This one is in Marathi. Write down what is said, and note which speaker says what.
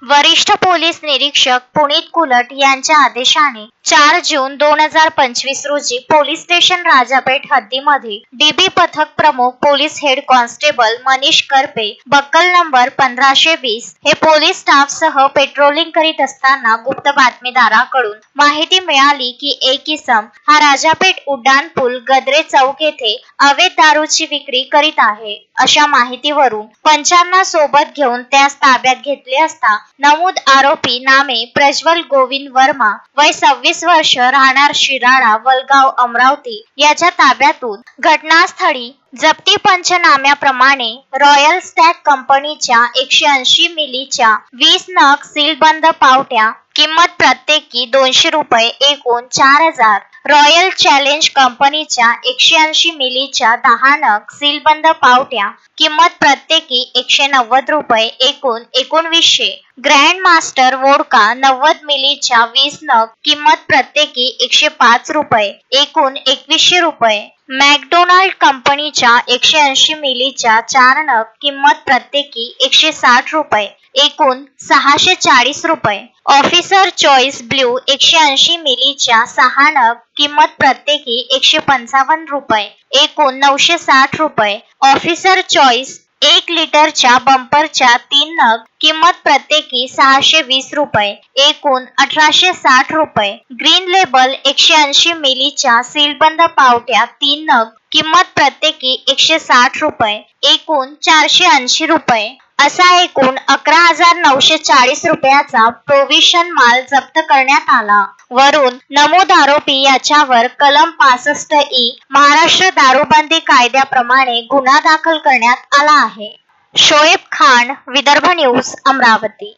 Speaker 1: वरिष्ठ पोलीस निरीक्षक पुनीत कुलट यांच्या आदेशाने 4 जून 2025 रोजी पोलीस स्टेशन राजापेठ हद्दीमध्ये डीबी पथक प्रमुख police head constable Manish Karpe buckle number 1520 हे पोलीस स्टाफ सह पेट्रोलिंग करीत असताना गुप्त बातमीदाराकडून माहिती मिळाली की एक इसम हा राजापेठ उड्डाणपूल गद्रे चौक येथे अवैध दारूची विक्री करीत आहे। अशा माहितीवरून पंचांना सोबत घेऊन त्यास ताब्यात घेतले असता नमूद आरोपी नामे प्रज्वल गोविंद वर्मा वय 26 वर्ष राहणार शिराळा वलगाव अमरावती याच्या ताब्यातून घटनास्थळी जप्ती पंचनाम्याप्रमाणे रॉयल स्टॅग कंपनीच्या 180 मिलीच्या 20 नग सीलबंद पावट्या किंमत प्रत्येकी 200 रुपये एकूण 4000, रॉयल चॅलेंज कंपनीच्या 180 मिलीच्या 10 नग सीलबंद पावट्या किंमत प्रत्येकी 190 रुपये एकूण 1900, ग्रँड मास्टर वोडका 90 मिलीच्या 20 नग किंमत प्रत्येकी 105 रुपये एकूण 2100 रुपये, मॅकडोनाल्ड कंपनीच्या 180 मिलीच्या 4 नग किंमत प्रत्येकी 160 रुपये एकूण 640 रुपये, ऑफिसर चॉईस ब्ल्यू 180 मिलीच्या 6 नग किंमत प्रत्येकी 155 रुपये एकूण 960 रुपये, ऑफिसर चॉईस 1 लिटरच्या बंपरच्या 3 नग किंमत प्रत्येकी 620 रुपये एकूण 1860 रुपये, ग्रीन लेबल 180 मिलीच्या सीलबंद पावट्या 3 नग किंमत प्रत्येकी 160 रुपये एकूण 480 रुपये असा एकूण 11,940 रुपयाचा प्रोव्हिशन माल जप्त करण्यात आला। वरून नमूद आरोपी याच्यावर कलम 65E महाराष्ट्र दारूबंदी कायद्याप्रमाणे गुन्हा दाखल करण्यात आला आहे। शोएब खान, विदर्भ न्यूज, अमरावती।